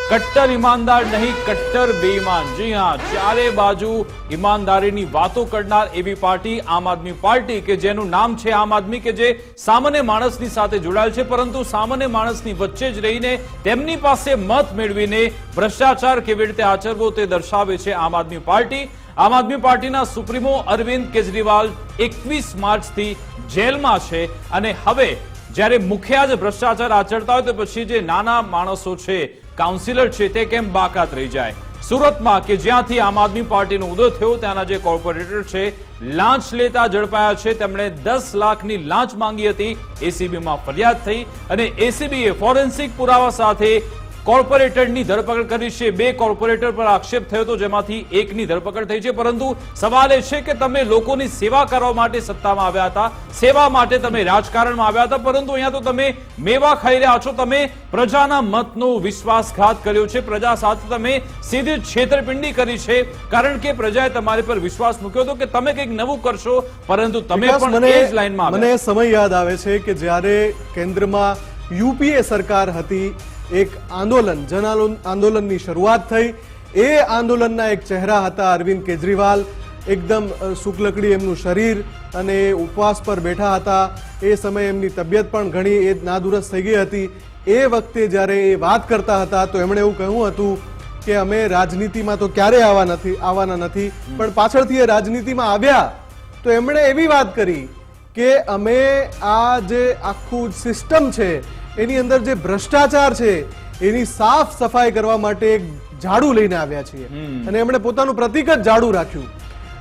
કટ્ટર ઈમાનદાર નહીં, કટ્ટર બેઈમાન। જી હા, ચારે બાજુ ઈમાનદારીની વાતો કરનાર એવી પાર્ટી આમ આદમી પાર્ટી કે જેનું નામ છે આમ આદમી, કે જે સામાન્ય માણસની સાથે જોડાયેલ છે, પરંતુ સામાન્ય માણસની વચ્ચે જ રહીને તેમની પાસે મત મેળવીને ભ્રષ્ટાચાર કેવી રીતે આચરવો તે દર્શાવે છે આમ આદમી પાર્ટી। આમ આદમી પાર્ટીના સુપ્રીમો અરવિંદ કેજરીવાલ 21 માર્ચથી જેલમાં છે અને હવે જ્યારે મુખ્ય જ ભ્રષ્ટાચાર આચરતા હોય તો પછી જે નાના માણસો છે, કાઉન્સિલર છે, તે કેમ બાકાત રહી જાય। સુરતમાં કે જ્યાંથી આમ આદમી પાર્ટીનો ઉદય થયો ત્યાંના જે કોર્પોરેટર છે લાંચ લેતા ઝડપાયા છે। તેમણે 10 લાખની લાંચ માંગી હતી। એસીબીમાં ફરિયાદ થઈ અને એસીબીએ ફોરેન્સિક પુરાવા સાથે કોર્પોરેટરની ધરપકડ કરી છે। 2 કોર્પોરેટર પર આક્ષેપ થયો હતો, જેમાંથી એકની ધરપકડ થઈ છે। પરંતુ સવાલ એ છે કે તમે લોકોની સેવા કરવા માટે સત્તામાં આવ્યા હતા, સેવા માટે તમે રાજકારણમાં આવ્યા હતા, પરંતુ અહીંયા તો તમે મેવા ખાઈ રહ્યા છો। તમે પ્રજાના મતનો વિશ્વાસઘાત કર્યો છે, પ્રજા સાથે તમે સીધી છેતરપિંડી કરી છે, કારણ કે પ્રજાએ તમારી પર વિશ્વાસ મૂક્યો હતો કે તમે કંઈક નવું કરશો, પરંતુ તમે પણ એ જ લાઈનમાં આવ્યા। મને સમય યાદ આવે છે કે જ્યારે કેન્દ્રમાં યુપીએ સરકાર હતી, એક આંદોલન, જન આંદોલનની શરૂઆત થઈ। એ આંદોલનના એક ચહેરા હતા અરવિંદ કેજરીવાલ। એકદમ શુક્લકડી એમનું શરીર અને ઉપવાસ પર બેઠા હતા। એ સમયે એમની તબિયત પણ ઘણી નાદુરસ્ત થઈ ગઈ હતી। એ વખતે જ્યારે એ વાત કરતા હતા તો એમણે એવું કહ્યું હતું કે અમે રાજનીતિમાં તો ક્યારે આવવાના નથી, પણ પાછળથી એ રાજનીતિમાં આવ્યા તો એમણે એવી વાત કરી કે અમે આ જે આખું સિસ્ટમ છે એની અંદર જે ભ્રષ્ટાચાર છે એની સાફ સફાઈ કરવા માટે એક ઝાડુ લઈને આવ્યા છીએ અને એમણે પોતાનું પ્રતીક જ ઝાડુ રાખ્યું।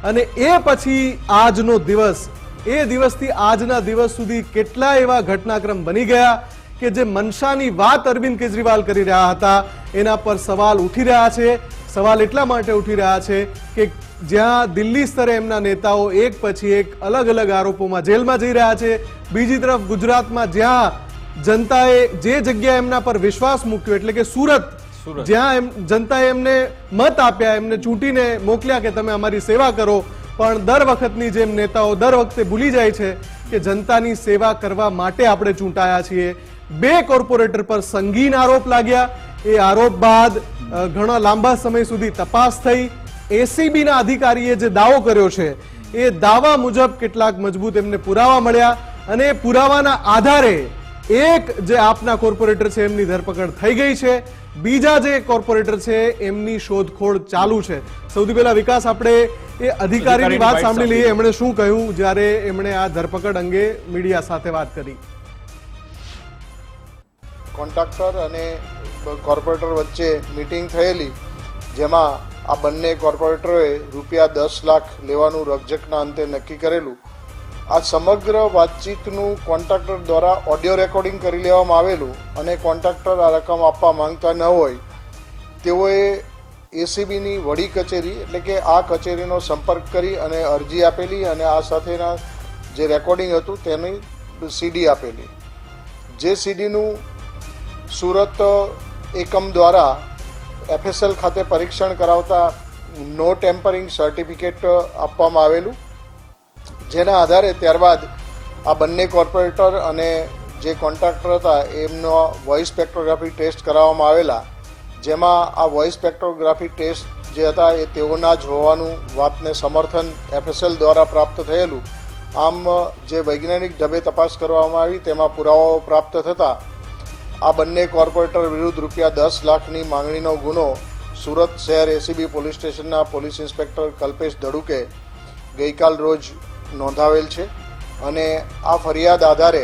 અને એ પછી આજનો દિવસ, એ દિવસથી આજના દિવસ સુધી કેટલા એવા ઘટનાક્રમ બની ગયા કે જે મનસાની વાત અરવિંદ કેજરીવાલ કરી રહ્યા હતા એના પર સવાલ ઉઠી રહ્યા છે। સવાલ એટલા માટે ઉઠી રહ્યા છે કે જ્યાં દિલ્હી સ્તરે એમના નેતાઓ એક પછી એક અલગ અલગ આરોપોમાં જેલમાં જઈ રહ્યા છે, બીજી તરફ ગુજરાતમાં જ્યાં જનતાએ જે જગ્યાએ એમના પર વિશ્વાસ મૂક્યો એટલે કે સુરત, જ્યાં જનતાએ એમને મત આપ્યા, એમને ચૂંટીને મોકલ્યા કે તમે અમારી સેવા કરો, પણ દર વખતની જેમ નેતાઓ દર વખતે ભૂલી જાય છે કે જનતાની સેવા કરવા માટે આપણે ચૂંટાયા છીએ। 2 કોર્પોરેટર પર સંગીન આરોપ લાગ્યા। એ આરોપ બાદ ઘણા લાંબા સમય સુધી તપાસ થઈ। એસીબીના અધિકારીએ જે દાવો કર્યો છે એ દાવા મુજબ કેટલાક મજબૂત એમને પુરાવા મળ્યા અને પુરાવાના આધારે એક જે આપના કોર્પોરેટર છે એમની ધરપકડ થઈ ગઈ છે, બીજા જે કોર્પોરેટર છે એમની શોધખોળ ચાલુ છે। સૌથી પહેલા વિકાસ, આપણે એ અધિકારીની વાત સાંભળી લઈએ, એમણે શું કહ્યું જ્યારે એમણે આ ધરપકડ અંગે મીડિયા સાથે વાત કરી। કોન્ટ્રાક્ટર અને કોર્પોરેટર વચ્ચે મીટિંગ થયેલી, જેમાં આ બંને કોર્પોરેટરોએ રૂપિયા 10 લાખ લેવાનું રકઝકના અંતે નક્કી કરેલું। આ સમગ્ર વાતચીતનું કોન્ટ્રાક્ટર દ્વારા ઓડિયો રેકોર્ડિંગ કરી લેવામાં આવેલું અને કોન્ટ્રાક્ટર આ રકમ આપવા માંગતા ન હોય તેઓએ એસીબીની વડી કચેરી એટલે કે આ કચેરીનો સંપર્ક કરી અને અરજી આપેલી અને આ સાથેના જે રેકોર્ડિંગ હતું તેની સીડી આપેલી। જે સીડીનું સુરત એકમ દ્વારા એફએસએલ ખાતે પરીક્ષણ કરાવતા નો ટેમ્પરિંગ સર્ટિફિકેટ આપવામાં આવેલું, જેના આધારે ત્યારબાદ આ બંને કોર્પોરેટર અને જે કોન્ટ્રાક્ટર હતા એમનો વોઇસ સ્પેક્ટ્રોગ્રાફી ટેસ્ટ કરાવવામાં આવેલા, જેમાં આ વોઇસ સ્પેક્ટ્રોગ્રાફી ટેસ્ટ જે હતા એ તેઓના જ હોવાનું વાતને સમર્થન એફએસએલ દ્વારા પ્રાપ્ત થયેલું। આમ જે વૈજ્ઞાનિક ઢબે તપાસ કરવામાં આવી તેમાં પુરાવાઓ પ્રાપ્ત થતા આ બંને કોર્પોરેટર વિરુદ્ધ રૂપિયા 10 લાખની માંગણીનો ગુનો સુરત શહેર એસીબી પોલીસ સ્ટેશનના પોલીસ ઇન્સ્પેક્ટર કલ્પેશ ધડુકે ગઈકાલ રોજ નોંધાવેલ છે અને આ ફરિયાદ આધારે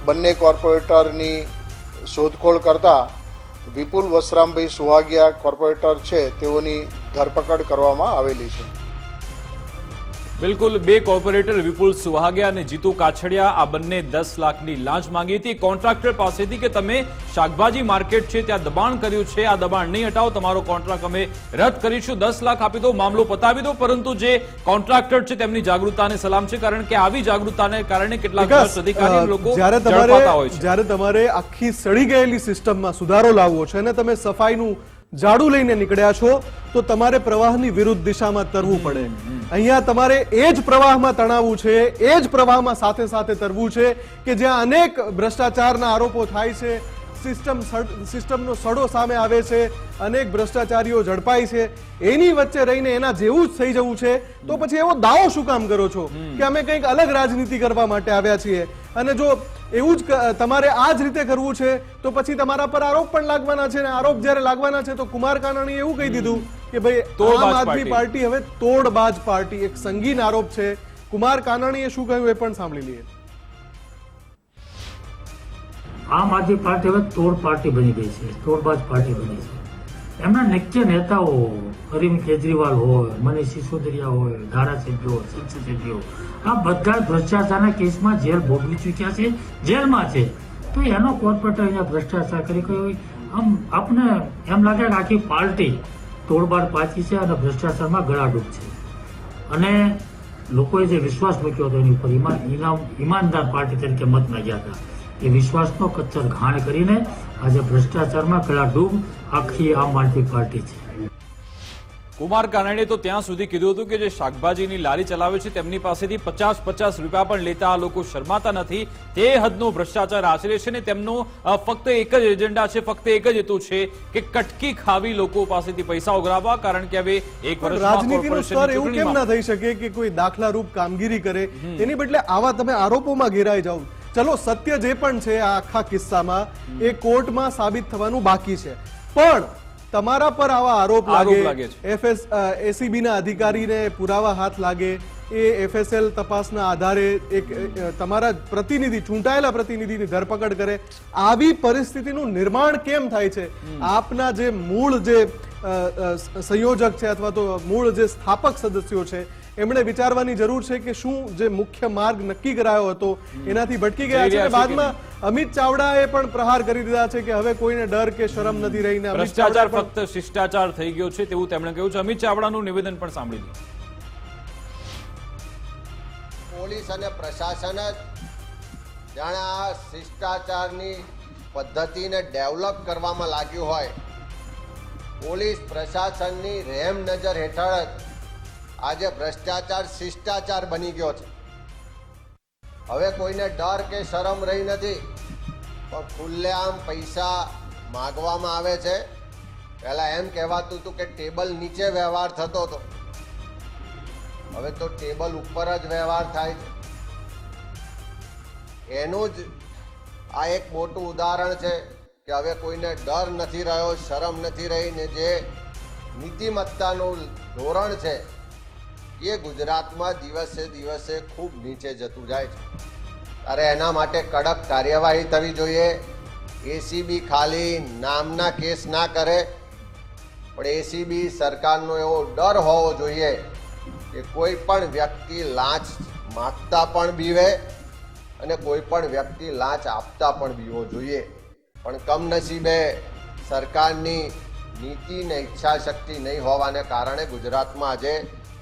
બંને કોર્પોરેટરની શોધખોળ કરતા વિપુલ વસરામભાઈ સુહાગિયા કોર્પોરેટર છે તેઓની ધરપકડ કરવામાં આવેલી છે। બિલકુલ, 2 કોર્પોરેટર વિપુલ સુહાગિયા અને જીતુ કાછડિયા આ બંને 10 લાખની લાંચ માંગી હતી કોન્ટ્રાક્ટર પાસેથી કે તમે શાકભાજી માર્કેટ છે ત્યાં દબાણ કર્યું છે, આ દબાણ નહીં હટાવો, તમારો કોન્ટ્રાક્ટ અમે રદ કરીશું, 10 લાખ આપી દો, મામલો પતાવી દો। પરંતુ જે કોન્ટ્રાક્ટર છે તેમની જાગૃતતાને સલામ છે, કારણ કે આવી જાગૃતતાને કારણે કેટલાક અધિકારી લોકો ઝડપાતા હોય છે। જ્યારે તમારે આખી સડી ગયેલી સિસ્ટમમાં સુધારો લાવવો છે અને તમે સફાઈનું ઝાડુ લઈને નીકળ્યા છો તો તમારે પ્રવાહની વિરુદ્ધ દિશામાં તરવું પડે। અહીંયા તમારે એ જ પ્રવાહમાં તણાવવું છે, એ જ પ્રવાહમાં સાથે સાથે તરવું છે કે જ્યાં અનેક ભ્રષ્ટાચારના આરોપો થાય છે, સિસ્ટમનો સડો સામે આવે છે, અનેક ભ્રષ્ટાચારીઓ ઝડપાય છે, એની વચ્ચે રહીને એના જેવું જ થઈ જવું છે તો પછી એવો દાવો શું કામ કરો છો કે અમે કંઈક અલગ રાજનીતિ કરવા માટે આવ્યા છીએ? અને જો એવું જ તમારે આ જ રીતે કરવું છે તો પછી તમારા પર આરોપ પણ લાગવાના છે, અને આરોપ જ્યારે લાગવાના છે તો કુમાર કાનાણીએ એવું કહી દીધું કે ભાઈ તોડબાજ આમ આદમી પાર્ટી હવે તોડબાજ પાર્ટી, એક સંગીન આરોપ છે. કુમાર કાનાણીએ શું કહ્યું એ પણ સાંભળી લઈએ. આમ આદમી પાર્ટી હવે તોડ પાર્ટી બની ગઈ છે, તોડબાજ પાર્ટી બની છે. એમના મુખ્ય નેતાઓ અરવિંદ કેજરીવાલ હોય, મનીષ સિસોદિયા હોય, ધારાસભ્યો, સંસદસભ્યો, આ બધા ભ્રષ્ટાચારના કેસમાં જેલ ભોગવી ચૂક્યા છે, જેલમાં છે. તો એનો કોર્પોરેટર અહીંયા ભ્રષ્ટાચાર કરી કોઈ આમ આપને એમ લાગે કે આખી પાર્ટી તોડબાજ પાછી છે અને ભ્રષ્ટાચારમાં ગળાડૂબ છે. અને લોકોએ જે વિશ્વાસ મૂક્યો હતો એની ઉપર ઈમાનદાર પાર્ટી તરીકે મત માંગ્યા હતા, એ વિશ્વાસનો કચ્છર ઘાણ કરીને આજે ભ્રષ્ટાચારમાં ગળાડૂબ આખી આમ આદમી પાર્ટી છે. કુમાર કાનાણીએ તો ત્યાં સુધી કીધું હતું કે જે શાકભાજીની લારી ચલાવે છે તેમની પાસેથી 50-50 રૂપિયા પણ લેતા આ લોકો શરમાતા નથી. તે હદનો ભ્રષ્ટાચાર આચરે છે ને તેમનો ફક્ત એક જ એજન્ડા છે, ફક્ત એક જ હેતુ છે કે કટકી ખાવી લોકો પાસેથી પૈસા ઉઘરાવવા. કારણ કે હવે એક વર્ષમાં રાજનીતિનું સ્તર એવું કેમ ના થઈ શકે કે કોઈ દાખલારૂપ કામગીરી કરે, એની બદલે આવા તમે આરોપોમાં ઘેરાઈ જાઓ? ચલો, સત્ય જે પણ છે આ આખા કિસ્સામાં એ કોર્ટમાં સાબિત થવાનું બાકી છે, પણ તમારા પર આવા આરોપ લાગે, એસીબી ના અધિકારીને પુરાવા હાથ લાગે, એ એફએસએલ તપાસના આધારે એક તમારા પ્રતિનિધિ, ચૂંટાયેલા પ્રતિનિધિની ધરપકડ કરે, આવી પરિસ્થિતિનું નિર્માણ કેમ થાય છે? આપના જે મૂળ જે સંયોજક છે અથવા તો મૂળ જે સ્થાપક સદસ્યો છે એમણે વિચારવાની જરૂર છે કે શું જે મુખ્ય માર્ગ નક્કી કરાયો હતો એનાથી ભટકી ગયા છે. બાદમાં અમિત ચાવડાએ પણ પ્રહાર કરી દીધા છે કે હવે કોઈને ડર કે શરમ નથી રહીને ભ્રષ્ટાચાર ફક્ત શિષ્ટાચાર થઈ ગયો છે તેવું તેમણે કહ્યું છે. અમિત ચાવડાનું નિવેદન પણ સાંભળી લીધું. પોલીસ અને પ્રશાસન જ જાણે આ શિષ્ટાચારની પદ્ધતિને ડેવલપ કરવામાં લાગ્યું હોય. પોલીસ પ્રશાસનની રહેમ નજર હેઠળ જ આજે ભ્રષ્ટાચાર શિષ્ટાચાર બની ગયો છે. હવે કોઈને ડર કે શરમ રહી નથી, પણ ખુલ્લેઆમ પૈસા માગવામાં આવે છે. પહેલા એમ કહેવાતું હતું કે ટેબલ નીચે વ્યવહાર થતો હતો, હવે તો ટેબલ ઉપર જ વ્યવહાર થાય છે. એનું જ આ એક મોટું ઉદાહરણ છે કે હવે કોઈને ડર નથી રહ્યો, શરમ નથી રહી, ને જે નીતિમત્તાનું ધોરણ છે એ ગુજરાતમાં દિવસે દિવસે ખૂબ નીચે જતું જાય છે. ત્યારે એના માટે કડક કાર્યવાહી થવી જોઈએ. એસીબી ખાલી નામના કેસ ના કરે, પણ એસીબી સરકારનો એવો ડર હોવો જોઈએ કે કોઈ પણ વ્યક્તિ લાંચ માગતા પણ બીવે અને કોઈ પણ વ્યક્તિ લાંચ આપતા પણ બીવો જોઈએ. પણ કમનસીબે સરકારની નીતિ ને ઈચ્છા શક્તિ નહીં હોવાને કારણે ગુજરાતમાં આજે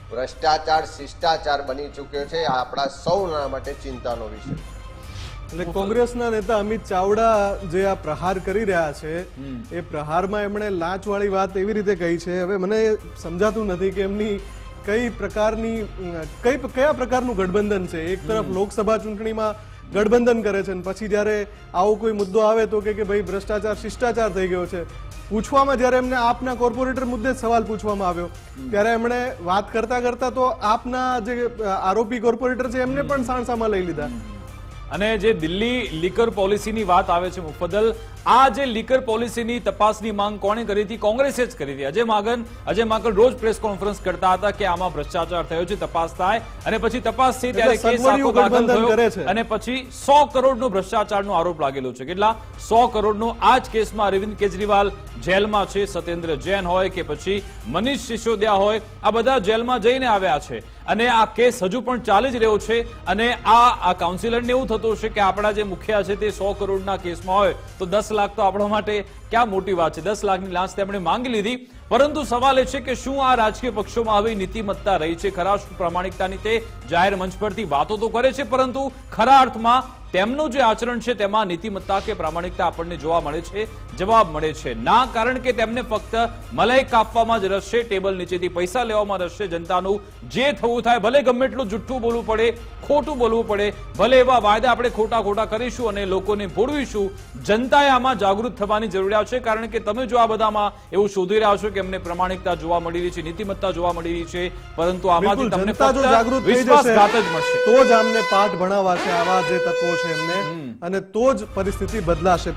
ભ્રષ્ટાચાર શિષ્ટાચાર બની ચૂક્યો છે. આપણા સૌના માટે ચિંતાનો વિષય. એટલે કોંગ્રેસના નેતા અમિત ચાવડા જે આ પ્રહાર કરી રહ્યા છે એ પ્રહારમાં એમણે લાંચવાળી વાત એવી રીતે કહી છે, હવે મને સમજાતું નથી કે એમની કયા પ્રકારનું ગઠબંધન છે. એક તરફ લોકસભા ચૂંટણીમાં ગઠબંધન કરે છે અને પછી જ્યારે આવો કોઈ મુદ્દો આવે તો કે ભાઈ ભ્રષ્ટાચાર શિષ્ટાચાર થઈ ગયો છે. પૂછવામાં જ્યારે એમને આપના કોર્પોરેટર મુદ્દે સવાલ પૂછવામાં આવ્યો ત્યારે એમણે વાત કરતા કરતા તો આપના જે આરોપી કોર્પોરેટર છે એમને પણ સાણસામાં લઈ લીધા. અને જે દિલ્હી લીકર પોલિસીની વાત આવે છે મુફદ્દલ, આ જે લીકર પોલિસીની તપાસની માંગ કોણે કરી હતી? કોંગ્રેસે જ કરી હતી. અજય માકન રોજ પ્રેસ કોન્ફરન્સ કરતા હતા કે આમાં ભ્રષ્ટાચાર થયો છે, તપાસ થાય, અને પછી તપાસ થઈ ત્યારે કેસ આખો દાખલ થયો અને પછી 100 કરોડનો ભ્રષ્ટાચારનો આરોપ લાગેલો છે. કેટલા? 100 કરોડનો. આ જ કેસમાં અરવિંદ કેજરીવાલ જેલમાં છે, સત્યેન્દ્ર જૈન હોય કે પછી મનીષ સિસોદિયા હોય, આ બધા જેલમાં જઈને આવ્યા છે અને આ કેસ હજુ પણ ચાલી જ રહ્યો છે. અને આ કાઉન્સિલરને એવું થતું હશે કે આપણા જે મુખ્ય છે તે 100 કરોડના કેસમાં હોય તો 10 લાખ તો આપણા માટે ક્યાં મોટી વાત છે. 10 લાખની લાંચ તેમણે માંગી લીધી. પરંતુ સવાલ એ છે કે શું આ રાજકીય પક્ષોમાં આવી નીતિમત્તા રહી છે? ખરા પ્રામાણિકતાની તે જાહેર મંચ પરથી વાતો તો કરે છે પરંતુ ખરા અર્થમાં તેમનું જે આચરણ છે તેમાં નીતિમત્તા કે પ્રામાણિકતા આપણને જોવા મળે છે? જવાબ મળે છે ના, કારણ કે તેમને ફક્ત મલાઈ કાપવામાં જ રસ છે, ટેબલ નીચેથી પૈસા લેવામાં રસ છે. જનતાનું જે થવું થાય, ભલે ગમે એટલું જુઠ્ઠું બોલવું પડે, ખોટું બોલવું પડે, ભલે એવા વાયદા આપણે ખોટા કરીશું અને લોકોને ભોળવીશું, જનતાએ આમાં જાગૃત થવાની જરૂરિયાત છે. કારણ કે તમે જો આ બધામાં એવું શોધી રહ્યા છો કે એમને પ્રામાણિકતા જોવા મળી રહી છે, નીતિમત્તા જોવા મળી રહી છે, પરંતુ આમાંથી બિલકુલ, તમને જનતા જો ફક્ત જાગૃત થઈ વિશ્વાસઘાત જ જશે મળશે. તો જ આમને પાઠ ભણાવવા છે આવા જે તત્વો છે એમને, અને તો જ પરિસ્થિતિ બદલાશે.